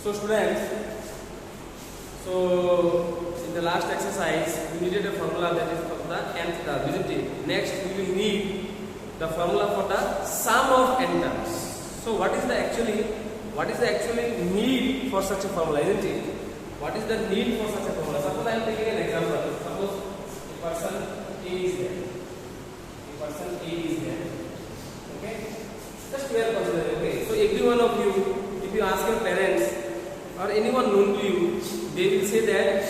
So students, so in the last exercise we needed a formula that is for the nth term, isn't it? Next we will need the formula for the sum of n terms. So what is the actually need for such a formula, isn't it? What is the need for such a formula? Suppose I am taking an example. Suppose a person A is there. Okay? Just well consider. Okay. So every one of you, if you ask your parents or anyone known to you, they will say that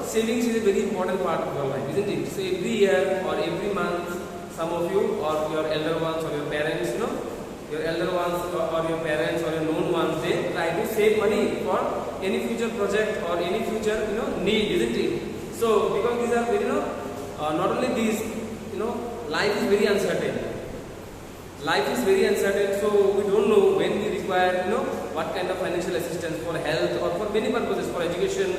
savings is a very important part of your life, isn't it? So every year or every month, some of you or your elder ones or your parents, your elder ones or your parents or your known ones, they try to save money for any future project or any future need, isn't it? So because these are very not only these, life is very uncertain. Life is very uncertain, so we don't know when we require what kind of financial assistance for health or for many purposes, for education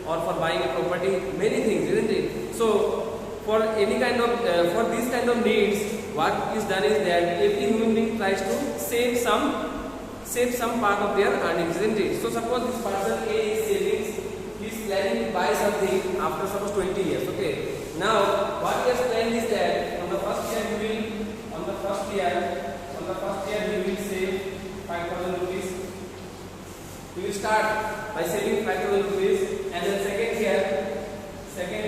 or for buying a property, many things, isn't it? So for any kind of for these kind of needs, what is done is that every human being tries to save some part of their earnings, isn't it? So suppose this person A is savings, he is planning to buy something after suppose 20 years. Okay. Now what he has planned is that on the first year he will save 5,000 rupees. He will start by saving 5,000 rupees, and then second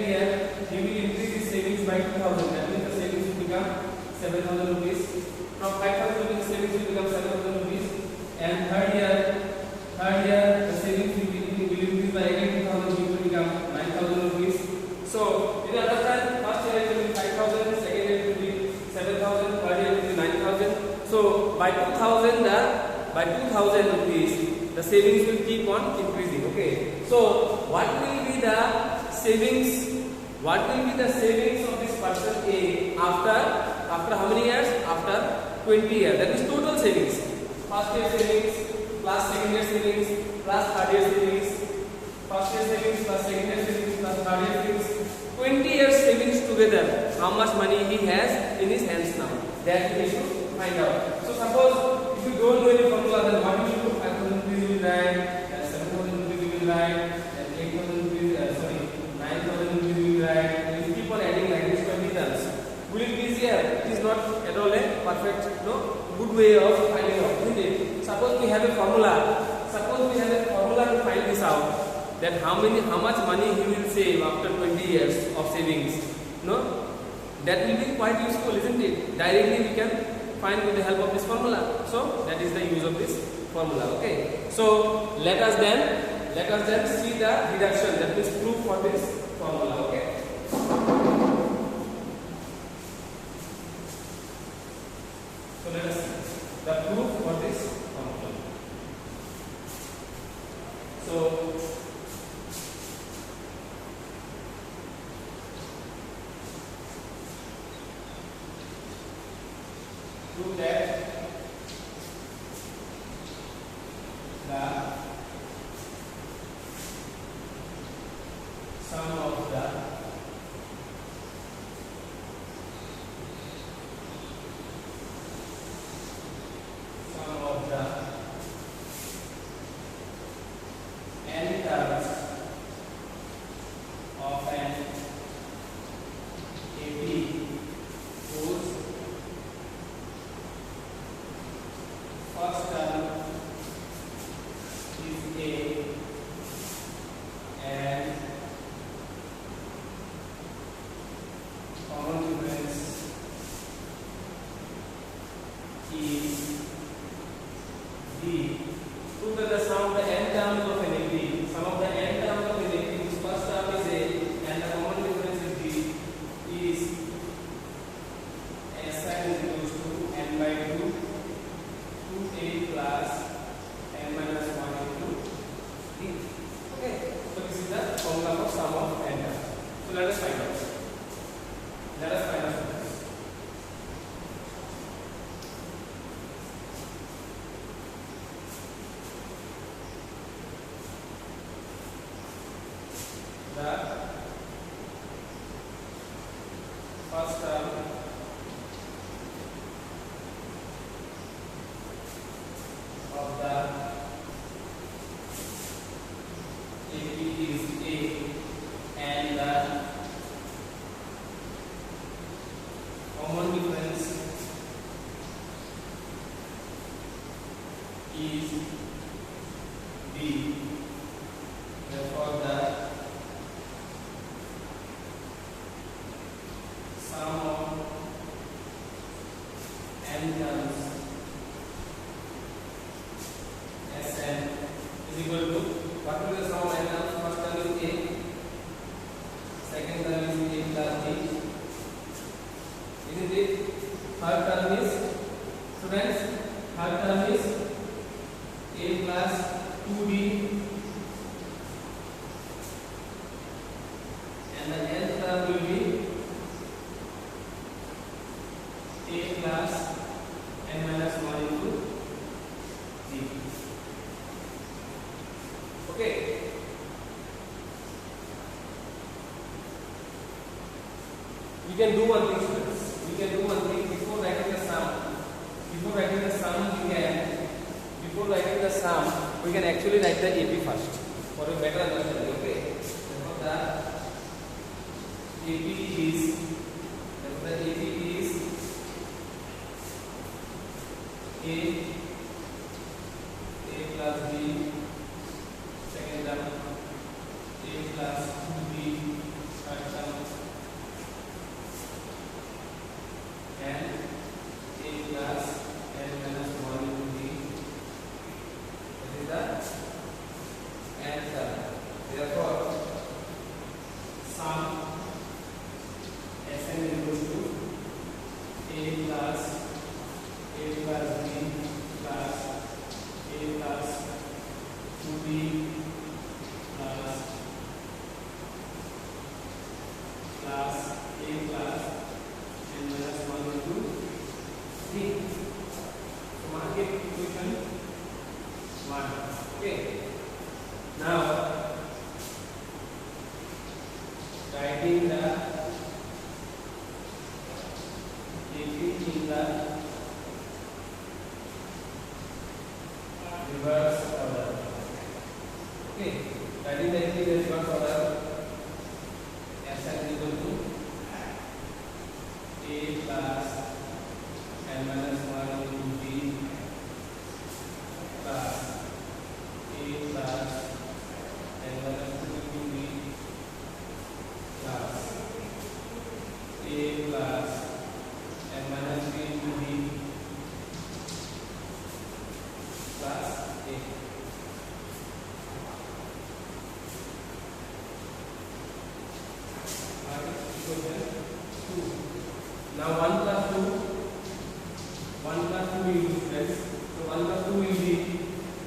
year he will increase his savings by 2,000. That means the savings will become 7,000 rupees. From 5,000 rupees savings will become 7,000 rupees, and third year the savings will increase by again 2,000, which will become 9,000 rupees. So you understand, first year it will be 5,000, second year it will be 7,000, third year it will be 9,000. So by 2,000 rupees, the savings will keep on increasing. Okay. So what will be the savings? What will be the savings of this person A after how many years? After 20 years. That is total savings. First year savings plus second year savings plus third year savings. First year savings plus second year savings plus third year savings. 20 years savings together. How much money he has in his hands now? That we should find out. So suppose if you don't know any formula, then what will you do? 5,000 rupees you will write, 7,000 rupees you will write, 8,000 rupees, 9,000 rupees you will write. You keep on adding like this 20 terms. Will it be easier? It is not at all a perfect, good way of finding out, isn't it? Suppose we have a formula. To find this out. That how much money he will save after 20 years of savings. That will be quite useful, isn't it? Directly we can find with the help of this formula. So that is the use of this formula. Okay. So let us then see the deduction, that is proof for this formula. Okay. So let us see the proof for this formula. So prove that the sum of the n terms of an AP whose first term is A and common difference is B. Prove that the sum of the n terms of an AP, sum of the n terms of an AP whose first term is A and the common difference is B is SI is equals to n by 2 2A plus n minus 1 into D. Okay. So this is the formula for sum of n terms. So let us find out. is D. Therefore, the sum of n terms Sn is equal to, what will be the sum of n terms? First term is A, second term is A plus B, isn't it? Third term is, students, third term is A plus 2B, and the nth term will be A plus n minus 1 into G. Okay. We can do one thing, students. We can do one thing before writing the sum. Before writing the sum, we can actually write the AP first for a better understanding. Okay. Therefore, the AP is A plus B, second term A plus 2B, third term, and A plus n minus 1 into D. That is the nth term. Therefore, sum Sn is equal to A plus B plus A plus 2B plus A plus n minus 1 into D. So mark it equation 1. Okay. Now writing the AP in the reverse order. Okay, writing the AP in the reverse order. Sn is equal to A plus n minus 1 into B plus A plus n minus 2 into B plus A plus n minus 3 into B plus A. Now 1 plus 2 will be friends. So 1 plus 2 will be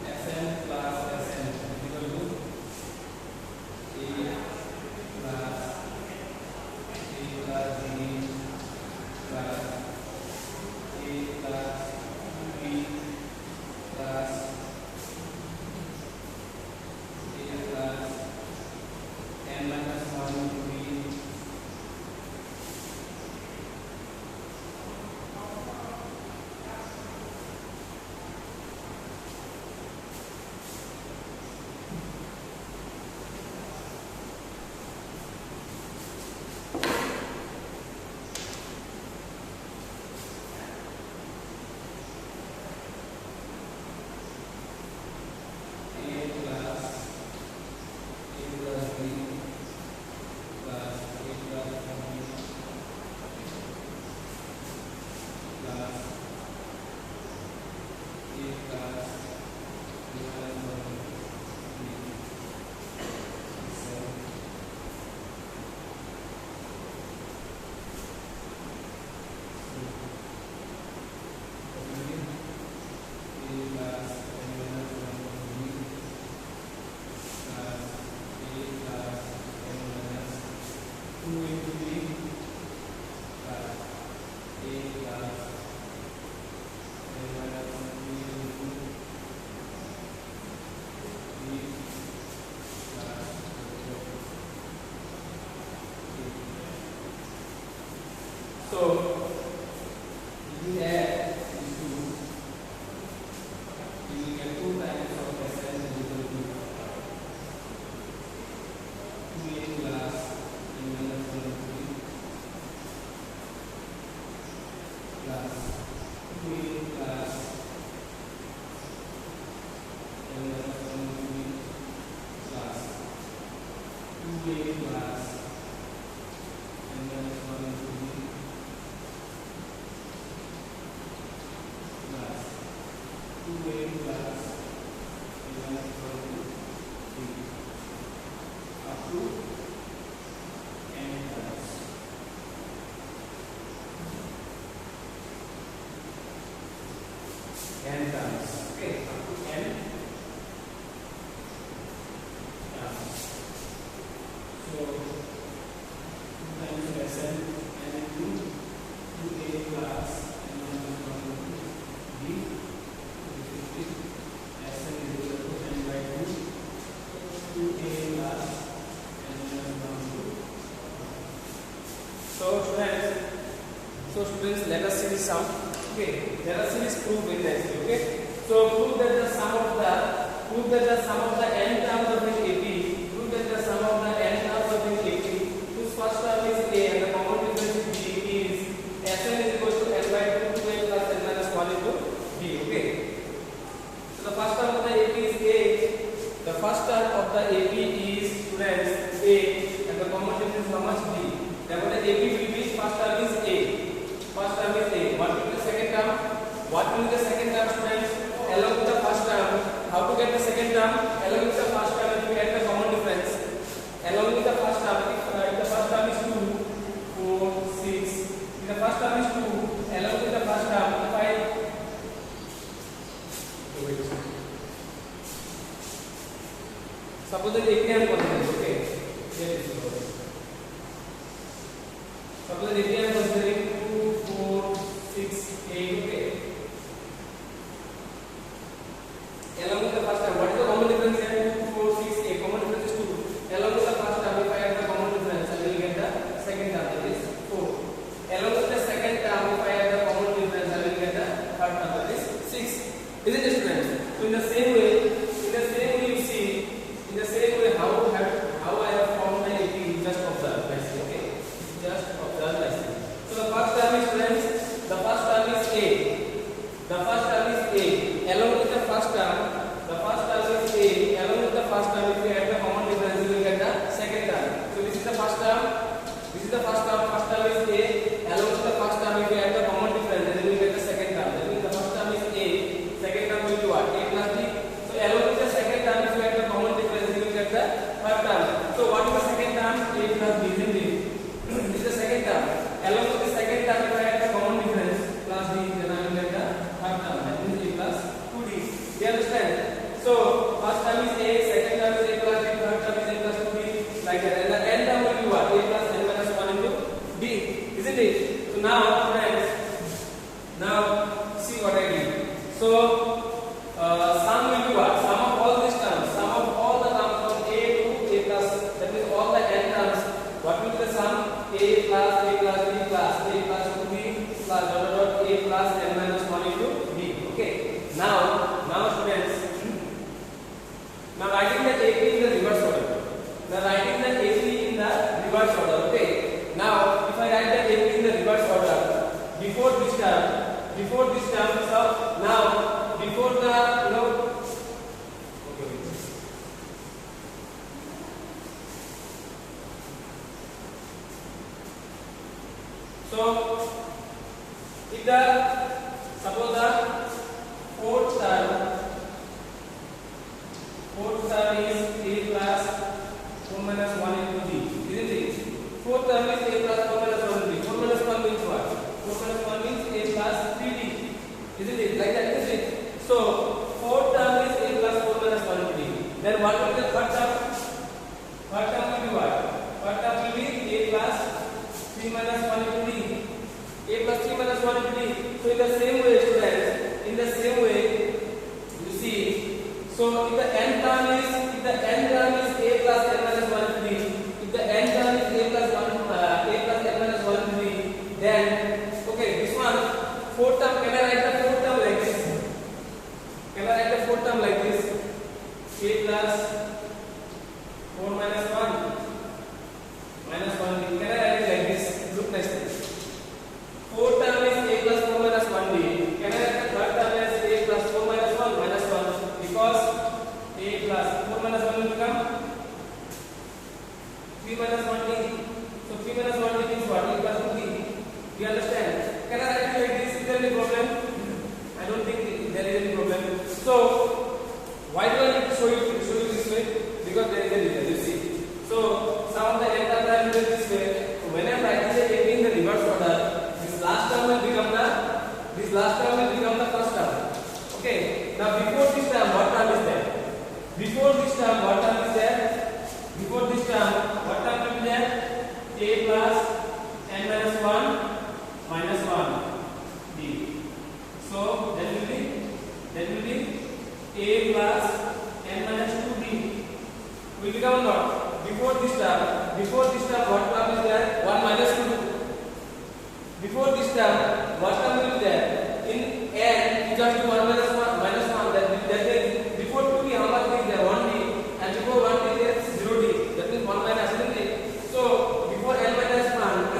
Sn plus Sn equal to A plus D plus A plus B plus A plus n minus 1 into B 2a plus a minus 1 b up to n terms. N terms. Okay, up to n terms. So 2 times Sn n into 2a plus n minus 1 b, which is Sn is equal to n by 2 2a plus n minus 1 b. So students, let us see this sum. Okay, let us see this proof very nicely. Okay, so prove that the sum of the n terms of an AP, prove that the sum of the n terms of an AP whose first term is a and the common difference is b is Sn is equal to n by 2 2a plus n minus 1 into b. Okay, so the first term of the AP is a. The first term of the AP is, students, a, and the common difference is how much, b. Therefore, the AP will be first term is a. First term is a. What will be the second term? What will be the second term, students? Along with the first term. How to get the second term? Along with the first term, if you get the common difference. Along with the first term, if the first term is 2, 4, 6. If the first term is 2, along with the first term, if I suppose that AP I am considering, okay? Suppose that AP I am considering 2, 4, 6, 8, okay? Along with the first term, what is the common difference here? 2, 4, 6, 8. Common difference is 2. Along with the first term, if I add the common difference, I will get the second term, that is 4. Along with the second term, if I add the common difference, I will get the third term, that is 6. Isn't it, students? So in the same way you see, in the same way how I have formed my AP, just observe nicely, okay? Just observe nicely. So the first term is, students, the first term is a. The first term is a. Along with the first term is a. Along with the first term, if you add the common difference, you will get the second term. So this is the first term. This is the first term. First term is a. Along with the first term, if you add the common difference, then you will get the second term. That means the first term is a. Second term will be what? A plus b. So along with the second term, if you add the common difference, you will get the third term. So what is the second term? A plus b, isn't it? This is the second term. Along with the second term, if I add the common difference plus b, then I will get the third term. That means a plus 2d. Do you understand? So first term is a, second term is a plus b, third term is a plus 2d, like that. And the n term will be what? A plus n minus 1 into d, isn't it? So now, friends, now see what I did. So sum will be what? Sum of all these terms, sum of all the terms from a to a plus, that means all the n terms. What will be the sum? A plus b plus plus 2b plus a plus n minus 1 into b. Okay. Now students, now writing the AP in the reverse order. Okay. Now if I write the AP in the reverse order, before this term, so now before the okay. So if suppose the fourth term is a plus 4 minus 1 into d, isn't it? Fourth term is a plus 4 minus 1 into d. 4 minus 1 means what? 4 minus 1 means a plus 3d, isn't it? Like that, isn't it? So fourth term is a plus 4 minus 1 into d. Then what will be the third term? Third term will be what? Third term will be a plus 3 minus 1 into d. A plus 3 minus 1 into d. So in the same way, students, you see, so if the n term is a plus n minus 1 into d, if the n term is a plus n minus 1 into d, then okay, this one fourth term, can I write the fourth term like this? Can I write the fourth term like this? A plus 4 minus 1 minus 1d. Can I write it like this? Look nicely. Fourth term is a plus 4 minus 1d. Can I write the third term as a plus 4 minus 1 minus 1? Because a plus 4 minus 1 will become 3 minus 1d. So 3 minus 1d means what? A plus 2d. Do you understand? Can I write it like this? Is there any problem? I don't think there is any problem. So why do I need to show you this way? Because there is a reason. You see. So some of the n terms I will do this way. So when I am writing the AB in the reverse order, this last term will become the first term. Okay. Now before this term, what term is there? Before this term, what term will be there? A plus n minus 1 minus 1 b. So that will be a plus n minus 2b. Will become what? Before this term, what term is there? 1 minus 2. Before this term, what term will be there? In n equals to 1 minus 1 minus 1. That is before 2b, how much is there? 1d, and before 1d there is 0d. That means 1 minus 1d. So before n minus 1,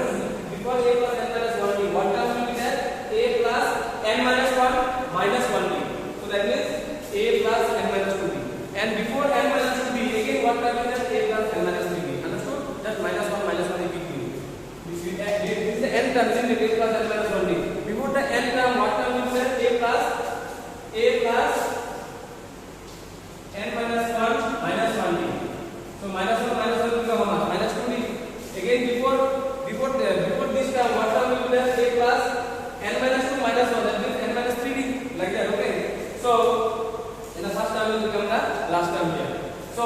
before a plus n minus 1d, what term will be there? A plus n minus 1 minus 1d. So that means a plus n minus 2d. And before n minus 2d, again what term is there? A plus n minus 3d. Understood? That minus 1 minus 1 is big. This is the n term, isn't it? A plus n minus 1d. Before the n term, what term is there? A plus n minus 1 minus 1d. So minus 1 minus 1 will become how much? Minus 2d. Again before this term, what term will be there? A plus n minus 2 minus 1. That means n minus 3d. Like that. Okay. So then the first term will become the last term here. So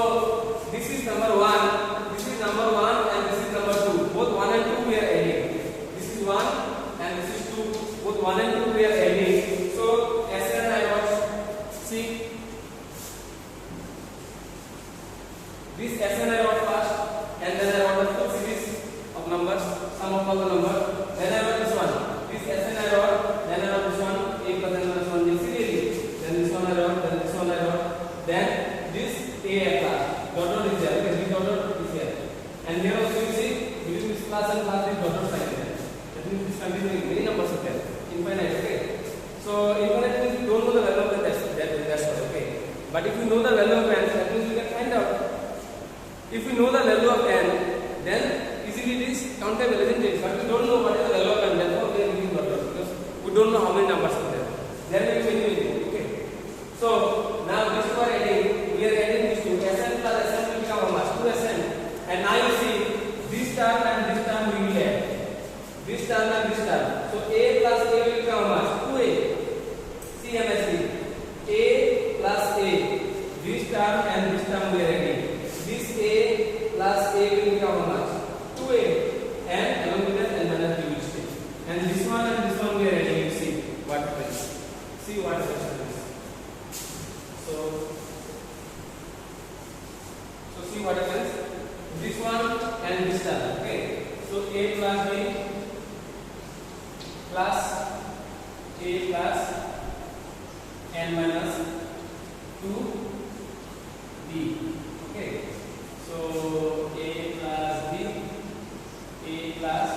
this is number 1. This is number 1 and this is number 2. Both 1 and 2 we are adding. This is 1 and this is 2. Both 1 and 2 we are adding. So as and I watch. See. This SN I wrote first, and then I wrote the full series of numbers, sum of all the numbers. Then I wrote this one. This SN I wrote, then I wrote this one, a plus n minus 1 serially. Then this one I wrote, then this one I wrote. Then this a class. Dot dot is there. Okay, this dot dot is here. And here also you see, between this class and class, this dot dot sign is there. That means this continuing many numbers are there. Infinite. Okay. So infinite means you don't know the value of the that's what. Okay. But if you know the value of n, that means you can find out. If you know the value of n, then easily it is countable, isn't it? But we don't know what is the value of n, therefore we are using dot dot because we don't know how many numbers are there. There will be many. Okay. So now this we are adding these two. Sn plus Sn will become how much? 2Sn. And now you see this term and this term we will add. This term and this term. So a plus a will become how much? 2a. CMSC. A plus a. This term and this term we are adding. This a plus a will become how much? 2a. And along with that n minus 3 will stay. And this one we are adding. You see what happens. See what happens. So see what happens. This one and this term. Okay. So a plus b plus a plus n minus 2b. Okay. So a plus b, a plus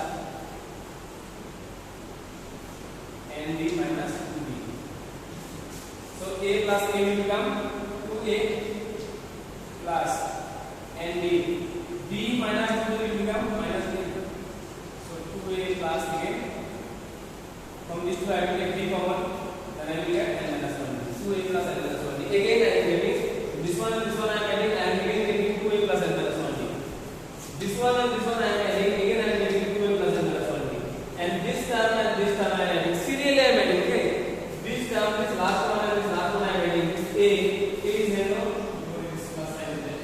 nb minus 2b. So a plus a will become 2a plus nb. b minus 2 will become minus 3. So 2a plus again. From this two I will take b common. Then I will get n minus 1. 2a plus n minus 1. Again I am getting this one and this one I am adding. I am again getting 2a plus n minus 1. This one and this one I am adding. Again I am getting 2a plus n minus 1. And this term and this term I am adding. Serially I am adding. Okay. This term, this last one and this last one I am adding. This a is here now. This plus sign is there.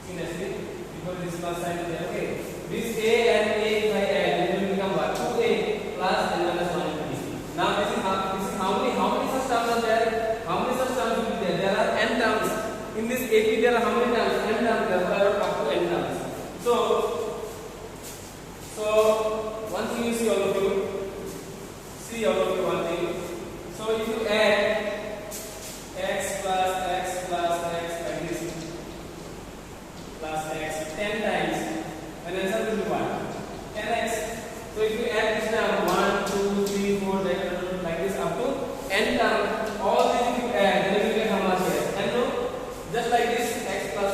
See nicely. Because this plus sign is there. Okay. This a and a if I add, it will become what? 2a plus n minus 1 into b. Now this is how many such terms are there? How many such terms will be there? There are n terms. In this AP there are how many terms? N terms. There are up to n terms. So one thing you see all of you. See all of you one thing. So if you add x plus x plus x like this plus x 10 times, then answer will be what? 10x. So if you add this term 1, 2, 3, 4 like this up to n term, all these if you add, then you get how much here? And no, just like this x plus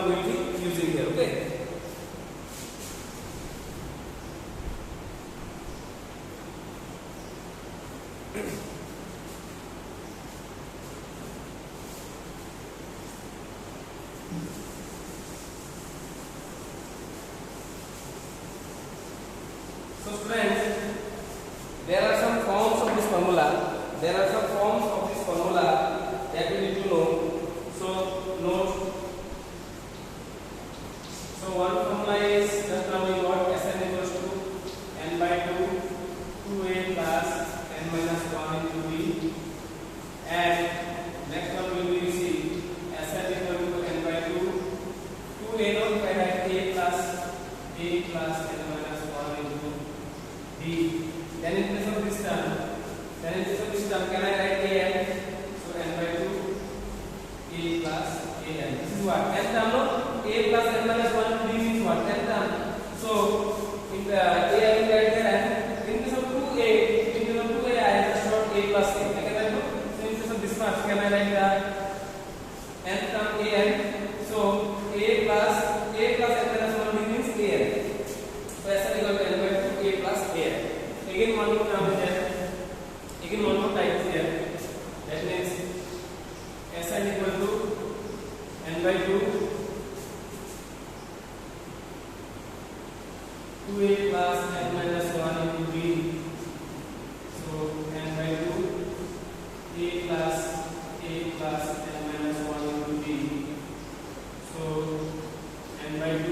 formula we will be using here. Okay. So friends, there are some forms of this formula. There are some forms of this formula that we need to know. So note. So one formula is just now we got Sn equals to n by 2 2a plus n minus 1 into b, and next one will be see Sn equal to n by 2 2a not by a plus n minus 1 into b. Then in place of this term, can I write an? So n by 2 a plus an. This is what n term, no? A plus n minus 1 b means what? N term. So in the a I will write here, in place of 2a, I have just wrote a plus a. I can write no? So in place of this part, can I write the n term an? So a plus n minus 1 b means an. So Sn equal to n by 2 a plus an. Again one more term is there. Again one more type is there. That means Sn equal to n by 2 2a plus n minus 1 into b. So n by 2 a plus n minus 1 into b. So n by 2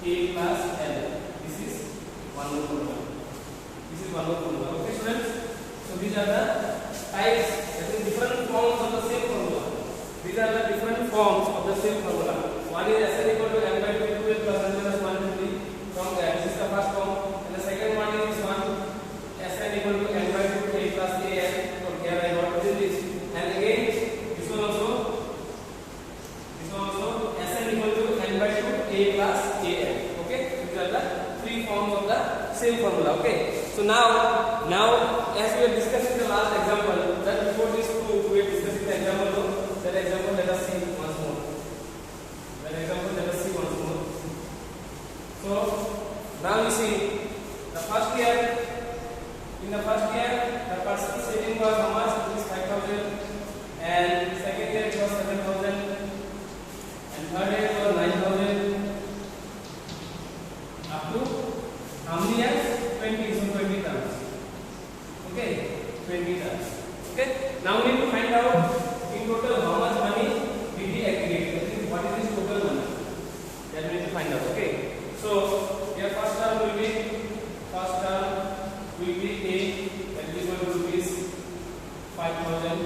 a plus l. This is one more formula. Okay students, so these are the types, that is different forms of the same formula. These are the different forms of the same formula. One is Sn equal to n by 2 2a plus n minus 1 into b. From there, this is the first form, and the second one is this one, Sn equal to n by 2 a plus an. From here I got this, and again this one also Sn equal to n by 2 a plus an. Okay, these are the three forms of the same formula. Okay. So now as we are discussing the last example, that before this proof we are discussing the example. That example let us see once more. So now you see the first year. In the first year, the personal saving was how much? It is 5,000, and second year it was 7,000, and third year it was 9,000. Up to how many years? 20, so 20 terms. Okay, 20 terms. Okay, now we need to find out in total how much money did we aggregate. What is this total money? That we need to find out. Okay, so your first term will be A, that is equal to rupees 5,000,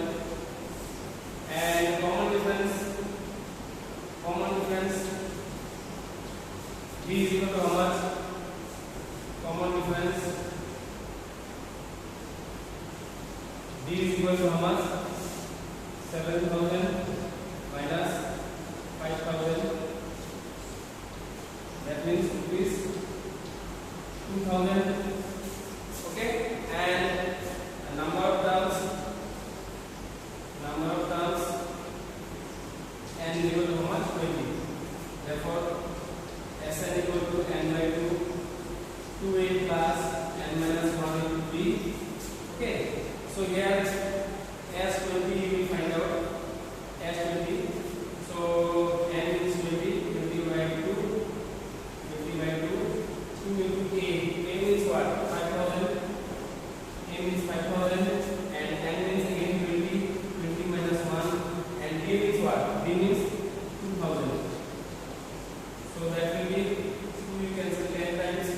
and common difference B is equal to how much? Common difference D is equal to how much? 7,000 minus 5,000. That means rupees 2,000. Okay, and the number of terms n is equal to how much? 20. Therefore Sn equal to n by 2 2a plus n minus 1 into b. Okay, so here S20 we will find out. S20, so n is 20 by 2 into a means what? 5,000. A means 5,000, and n means again 20 minus 1, and a means what? B means 2,000. So that will be 2, you can say 10 times.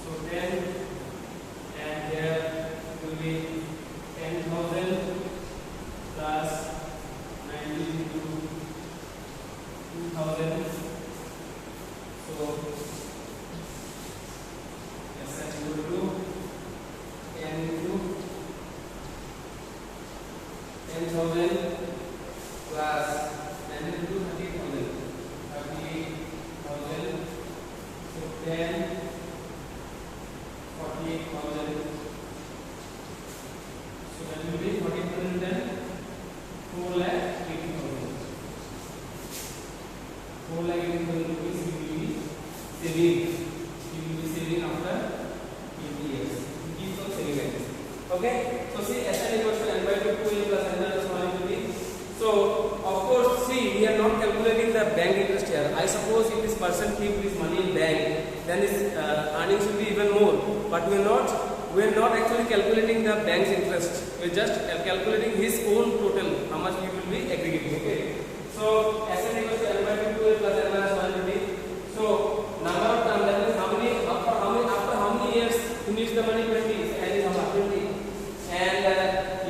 So 10, and there will be 10,000 plus 90 into 2,000. So Sn equal to n into 10,000 plus 9 into 30,000. 38,000. So 10, 48,000. So that will be 48,000 then 4,80,000. saving. You will be saving after 20 years. You keep on saving like this. Okay? So see Sn equals to n by 2 2a plus n minus 1 into b. So of course, see, we are not calculating the bank interest here. I suppose if this person keep his money in bank, then his earnings will be even more. But we are not actually calculating the bank's interest. We are just calculating his own total, how much he will be aggregating. Okay. So Sn equals to n by 2 2a plus n minus 1 into b. So number of terms, that means after how many years he needs the money? 20. So n is how much? 20. And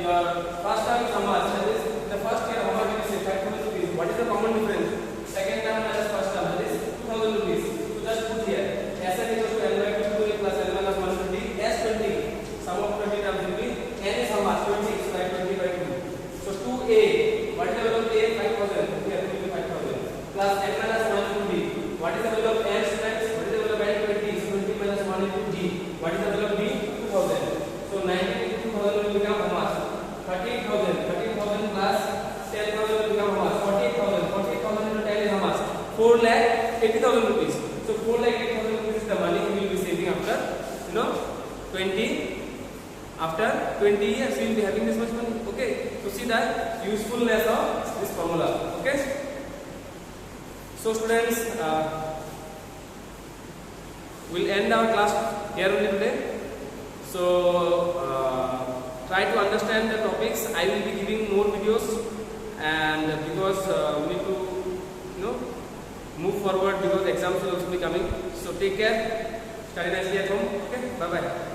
your first term is how much? That is the first year how much it is? 5,000 rupees. What is the common difference? Second term minus first term, that is 2,000 rupees. So just put here Sn equals to n by 2 2a plus n minus 1 into b. S20. Sum of 20 terms will be n is how much? 20. So write 20 by 2. So 2a. What is the value of a? 5,000. Here will be 5,000 plus n minus 1 into b. What is the value of n students? What is the value of n? 20. So 20 minus 1 into b. What is the value of b? 2,000. So 19 into 2,000 will become how much? 38,000. 13,000 plus 10,000 will become how much? 48,000. 48,000 into 10 is how much? 4,80,000 rupees. So 4,80,000 rupees is the money we will be saving after 20. After 20 years, we will be having this much money. Okay. So see the usefulness of this formula. Okay. So students, we'll end our class here only today. So try to understand the topics. I will be giving more videos, and because we need to move forward because exams will also be coming. So take care. Study nicely at home. Okay. Bye bye.